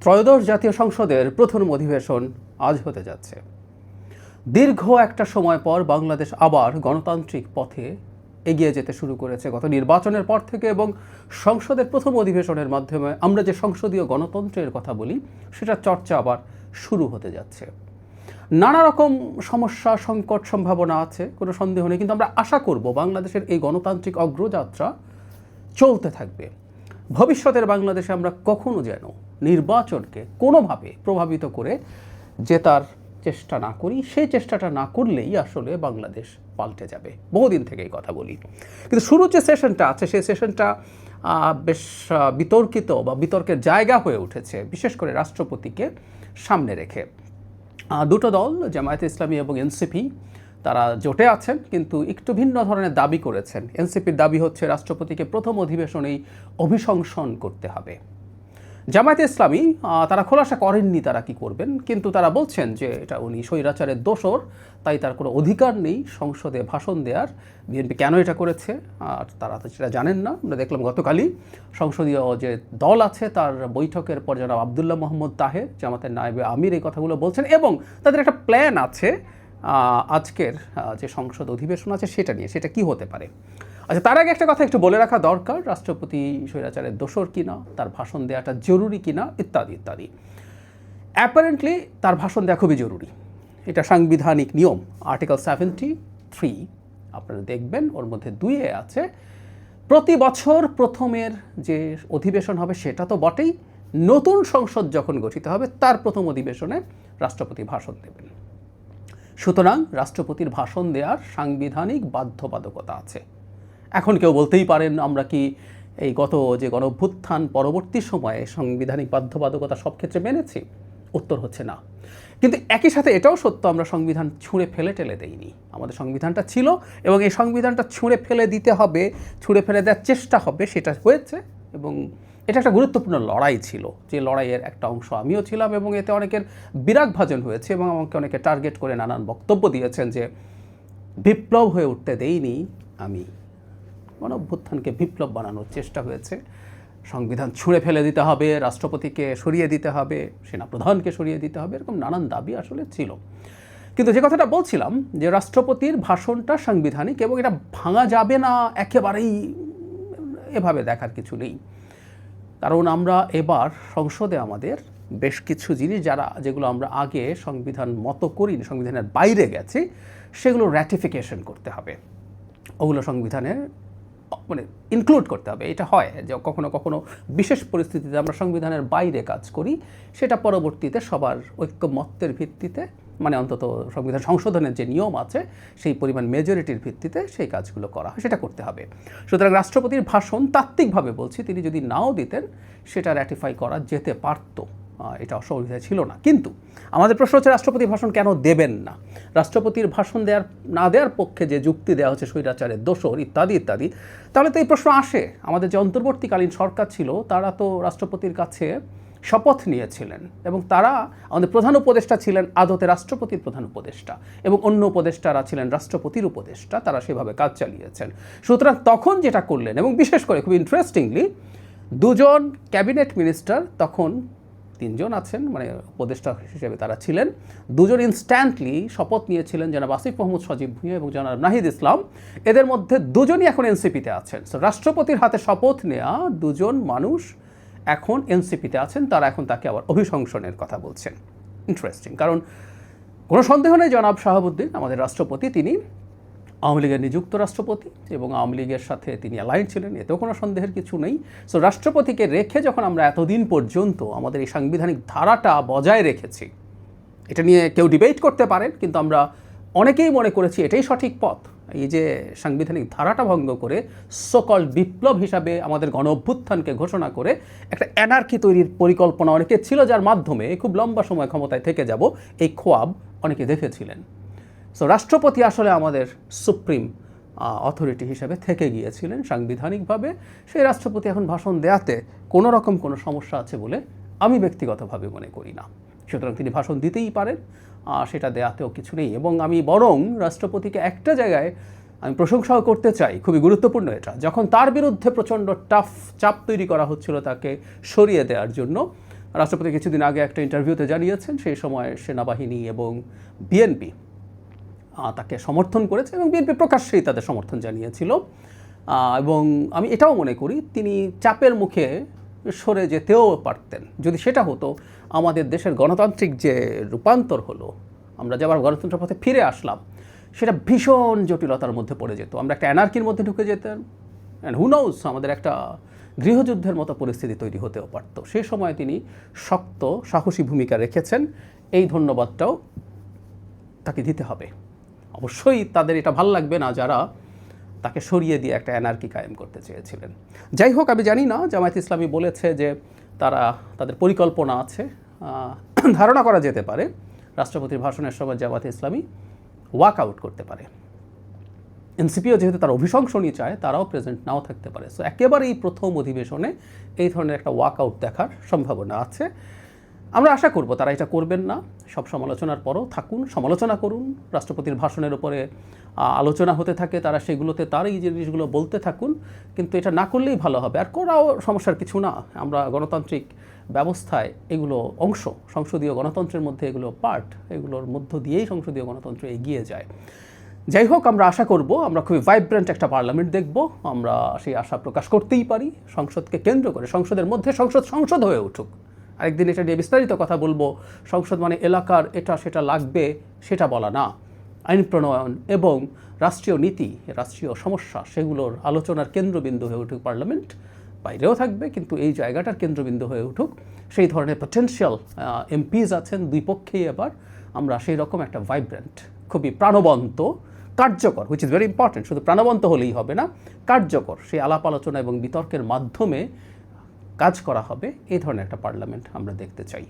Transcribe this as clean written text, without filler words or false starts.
ত্রয়োদশ জাতীয় সংসদের প্রথম অধিবেশন আজ হতে যাচ্ছে। দীর্ঘ একটা সময় পর বাংলাদেশ আবার গণতান্ত্রিক পথে এগিয়ে যেতে শুরু করেছে গত নির্বাচনের পর থেকে, এবং সংসদের প্রথম অধিবেশনের মাধ্যমে আমরা যে সংসদীয় গণতন্ত্রের কথা বলি সেটার চর্চা আবার শুরু হতে যাচ্ছে। নানা রকম সমস্যা, সংকট, সম্ভাবনা আছে, কোনো সন্দেহ নেই, কিন্তু আমরা আশা করব বাংলাদেশের এই গণতান্ত্রিক অগ্রযাত্রা চলতে থাকবে। ভবিষ্যতের বাংলাদেশে আমরা কখনো যেন নির্বাচনকে কোনোভাবে প্রভাবিত করে জেতার চেষ্টা না করি। সেই চেষ্টাটা না করলেই আসলে বাংলাদেশ পাল্টে যাবে। বহুদিন থেকে এই কথা বলি, কিন্তু শুরুর যে সেশনটা আছে সেই সেশনটা বেশ বিতর্কিত বা বিতর্কের জায়গা হয়ে উঠেছে, বিশেষ করে রাষ্ট্রপতিকে সামনে রেখে। দুটো দল, জামায়াতে ইসলামী এবং এনসিপি, তারা জোটে আছেন, কিন্তু একটু ভিন্ন ধরনের দাবি করেছেন। এনসিপির দাবি হচ্ছে রাষ্ট্রপতিকে প্রথম অধিবেশনেই অভিশংসন করতে হবে। জামায়াতে ইসলামী তারা খোলাসা করেননি তারা কি করবেন, কিন্তু তারা বলছেন যে এটা উনি স্বৈরাচারের দোসর, তাই তার কোনো অধিকার নেই সংসদে ভাষণ দেওয়ার। বিএনপি কেন এটা করেছে আর তারা তো সেটা জানেন না। আমরা দেখলাম গতকালই সংসদীয় যে দল আছে তার বৈঠকের পর জনাব আবদুল্লাহ মোহাম্মদ তাহের, জামাতের নায়েবে আমির, এই কথাগুলো বলছেন, এবং তাদের একটা প্ল্যান আছে আজকের যে সংসদ অধিবেশন আছে সেটা নিয়ে। সেটা কি হতে পারে? আচ্ছা, তার আগে একটা কথা একটু বলে রাখা দরকার, রাষ্ট্রপতি স্বৈরাচারের দোসর কিনা, তার ভাষণ দেওয়াটা জরুরি কিনা, ইত্যাদি ইত্যাদি। অ্যাপারেন্টলি তার ভাষণ দেওয়া খুবই জরুরি, এটা সাংবিধানিক নিয়ম। আর্টিকেল 73 আপনারা দেখবেন, ওর মধ্যে 2 আছে, প্রতি বছর প্রথমের যে অধিবেশন হবে সেটা তো বটেই, নতুন সংসদ যখন গঠিত হবে তার প্রথম অধিবেশনে রাষ্ট্রপতি ভাষণ দেবেন। সুতরাং রাষ্ট্রপতির ভাষণ দেওয়ার সাংবিধানিক বাধ্যবাধকতা আছে। এখন কেউ বলতেই পারেন আমরা কি এই গত যে গণঅভ্যুত্থান পরবর্তী সময়ে সাংবিধানিক বাধ্যবাধকতা সব ক্ষেত্রে মেনেছি? উত্তর হচ্ছে না। কিন্তু একই সাথে এটাও সত্য, আমরা সংবিধান ছুঁড়ে ফেলে টেলে দেইনি। আমাদের সংবিধানটা ছিল এবং এই সংবিধানটা ছুঁড়ে ফেলে দিতে হবে, ছুঁড়ে ফেলে দেওয়ার চেষ্টা হবে, সেটা হয়েছে। এবং এটা একটা গুরুত্বপূর্ণ লড়াই ছিল, যে লড়াইয়ের একটা অংশ আমিও ছিলাম, এবং এতে অনেকের বিরাগভাজন হয়েছে এবং আমাকে অনেকে টার্গেট করে নানান বক্তব্য দিয়েছেন যে বিপ্লব হয়ে উঠতে দেইনি আমি, গণঅভ্যুত্থানকে বিপ্লব বানানোর চেষ্টা হয়েছে, সংবিধান ছুঁড়ে ফেলে দিতে হবে, রাষ্ট্রপতিকে সরিয়ে দিতে হবে, সেনাপ্রধানকে সরিয়ে দিতে হবে, এরকম নানান দাবি আসলে ছিল। কিন্তু যে কথাটা বলছিলাম যে রাষ্ট্রপতির ভাষণটা সাংবিধানিক এবং এটা ভাঙা যাবে না একেবারেই, এভাবে দেখার কিছু নেই। কারণ আমরা এবার সংসদে আমাদের বেশ কিছু জিনিস যেগুলো আমরা আগে সংবিধান মতো করিনি, সংবিধানের বাইরে গেছে, সেগুলো র্যাটিফিকেশন করতে হবে, ওগুলো সংবিধানে মানে ইনক্লুড করতে হবে। এটা হয় যে কখনো কখনো বিশেষ পরিস্থিতিতে আমরা সংবিধানের বাইরে কাজ করি, সেটা পরবর্তীতে সবার ঐক্যমত্যের ভিত্তিতে, মানে অন্তত সংবিধান সংশোধনের যে নিয়ম আছে সেই পরিমাণ মেজরিটির ভিত্তিতে সেই কাজগুলো করা হয়, সেটা করতে হবে। সুতরাং রাষ্ট্রপতির ভাষণ তাত্ত্বিকভাবে বলছি, তিনি যদি নাও দিতেন সেটা র্যাটিফাই করা যেতে পারত, এটা অসুবিধা ছিল না। কিন্তু আমাদের প্রশ্ন হচ্ছে রাষ্ট্রপতির ভাষণ কেন দেবেন না? রাষ্ট্রপতির ভাষণ না দেওয়ার পক্ষে যে যুক্তি দেওয়া হচ্ছে স্বৈরাচারের দোসর ইত্যাদি ইত্যাদি, তাহলে তো এই প্রশ্ন আসে, আমাদের যে অন্তর্বর্তীকালীন সরকার ছিল তারা তো রাষ্ট্রপতির কাছে শপথ নিয়েছিলেন, এবং তারা আমাদের প্রধান উপদেষ্টা ছিলেন আদতে রাষ্ট্রপতির প্রধান উপদেষ্টা, এবং অন্য উপদেষ্টারা ছিলেন রাষ্ট্রপতির উপদেষ্টা, তারা সেভাবে কাজ চালিয়েছেন। সুতরাং তখন যেটা করলেন, এবং বিশেষ করে খুব ইন্টারেস্টিংলি 2জন ক্যাবিনেট মিনিস্টার, তখন 3জন আছেন মানে উপদেষ্টা হিসেবে তারা ছিলেন, 2জন ইনস্ট্যান্টলি শপথ নিয়েছিলেন, জনাব আসিফ মোহাম্মদ সজীব ভুঁইয়া এবং জনাব নাহিদ ইসলাম। এদের মধ্যে 2জনই এখন এনসিপিতে আছেন। সো রাষ্ট্রপতির হাতে শপথ নেওয়া 2জন মানুষ এখন এনসিপিতে আছেন, তারা এখন তাকে আবার অভিশংসনের কথা বলছেন। ইন্টারেস্টিং, কারণ কোনো সন্দেহ নেই জনাব শাহাবুদ্দিন আমাদের রাষ্ট্রপতি, তিনি আওয়ামী লীগের নিযুক্ত রাষ্ট্রপতি এবং আওয়ামী লীগের সাথে তিনি অ্যালাইন ছিলেন, এতেও কোনো সন্দেহের কিছু নেই। সো রাষ্ট্রপতিকে রেখে যখন আমরা এতদিন পর্যন্ত আমাদের এই সাংবিধানিক ধারাটা বজায় রেখেছি, এটা নিয়ে কেউ ডিবেট করতে পারেন, কিন্তু আমরা অনেকেই মনে করেছি এটাই সঠিক পথ। এই যে সাংবিধানিক ধারাটা ভঙ্গ করে সোকল বিপ্লব হিসাবে আমাদের গণ অভ্যুত্থানকে ঘোষণা করে একটা অ্যানার্কি তৈরির পরিকল্পনা অনেকের ছিল, যার মাধ্যমে খুব লম্বা সময় ক্ষমতায় থেকে যাব, এই খোয়াব অনেকে দেখেছিলেন। সো রাষ্ট্রপতি আসলে আমাদের সুপ্রিম অথরিটি হিসেবে থেকে গিয়েছিলেন সাংবিধানিকভাবে। সেই রাষ্ট্রপতি এখন ভাষণ দেওয়াতে কোনো রকম কোনো সমস্যা আছে বলে আমি ব্যক্তিগতভাবে মনে করি না। সুতরাং তিনি ভাষণ দিতেই পারেন, সেটা দেওয়াতেও কিছু নেই। এবং আমি বরং রাষ্ট্রপতিকে একটা জায়গায় আমি প্রশংসাও করতে চাই, খুবই গুরুত্বপূর্ণ এটা, যখন তার বিরুদ্ধে প্রচণ্ড টাফ চাপ তৈরি করা হচ্ছিল তাকে সরিয়ে দেওয়ার জন্য, রাষ্ট্রপতি কিছুদিন আগে একটা ইন্টারভিউতে জানিয়েছেন সেই সময় সেনাবাহিনী এবং বিএনপি তাকে সমর্থন করেছে এবং বিএনপি প্রকাশ্যেই তাদের সমর্থন জানিয়েছিল। এবং আমি এটাও মনে করি তিনি চাপের মুখে সরে যেতেও পারতেন। যদি সেটা হতো, আমাদের দেশের গণতান্ত্রিক যে রূপান্তর হলো, আমরা যে আবার গণতন্ত্রের পথে ফিরে আসলাম, সেটা ভীষণ জটিলতার মধ্যে পড়ে যেত। আমরা একটা অ্যানার্কির মধ্যে ঢুকে যেতাম, অ্যান্ড হু নোজ, আমাদের একটা গৃহযুদ্ধের মতো পরিস্থিতি তৈরি হতেও পারত। সেই সময় তিনি শক্ত সাহসী ভূমিকা রেখেছেন, এই ধন্যবাদটাও তাকে দিতে হবে। অবশ্যই তাদের এটা ভাল লাগবে না যারা তাকে সরিয়ে দিয়ে একটা অ্যানার্কি কায়েম করতে চেয়েছিলেন। যাই হোক, আমি জানি না, জামায়াত ইসলামী বলেছে যে তাদের পরিকল্পনা আছে। ধারণা করা যেতে পারে রাষ্ট্রপতির ভাষণের সময় জামায়াত ইসলামী ওয়াক আউট করতে পারে। এনসিপিও যেহেতু তার অভিশংসনই চায়, তারাও প্রেজেন্ট নাও থাকতে পারে। সো একেবারেই প্রথম অধিবেশনে এই ধরনের একটা ওয়াক আউট দেখার সম্ভাবনা আছে। আমরা আশা করব তারা এটা করবেন না। সব সমালোচনার পরও থাকুন, সমালোচনা করুন, রাষ্ট্রপতির ভাষণের উপরে আলোচনা হতে থাকে, তারা সেগুলোতে তার এই জিনিসগুলো বলতে থাকুন, কিন্তু এটা না করলেই ভালো হবে। আর করাও সমস্যার কিছু না। আমরা গণতান্ত্রিক ব্যবস্থায় এগুলো অংশ, সংসদীয় গণতন্ত্রের মধ্যে এগুলো পার্ট, এগুলোর মধ্য দিয়েই সংসদীয় গণতন্ত্র এগিয়ে যায়। যাই হোক, আমরা আশা করব আমরা খুবই ভাইব্রেন্ট একটা পার্লামেন্ট দেখব। আমরা সেই আশা প্রকাশ করতেই পারি। সংসদকে কেন্দ্র করে, সংসদের মধ্যে সংসদ হয়ে উঠুক। আরেকদিন এটা নিয়ে বিস্তারিত কথা বলবো। সংসদ মানে এলাকার এটা সেটা লাগবে সেটা বলা না, আইন প্রণয়ন এবং রাষ্ট্রীয় নীতি, রাষ্ট্রীয় সমস্যা, সেগুলোর আলোচনার কেন্দ্রবিন্দু হয়ে উঠুক পার্লামেন্ট। বাইরেও থাকবে, কিন্তু এই জায়গাটার কেন্দ্রবিন্দু হয়ে উঠুক। সেই ধরনের পটেনশিয়াল এমপিজ আছেন দুই পক্ষেই। এবার আমরা সেই রকম একটা ভাইব্রেন্ট, খুবই প্রাণবন্ত, কার্যকর, হুইচ ইজ ভেরি ইম্পর্টেন্ট, শুধু প্রাণবন্ত হলেই হবে না, কার্যকর সেই আলাপ আলোচনা এবং বিতর্কের মাধ্যমে কাজ করা হবে, এই ধরনের একটা পার্লামেন্ট আমরা দেখতে চাই।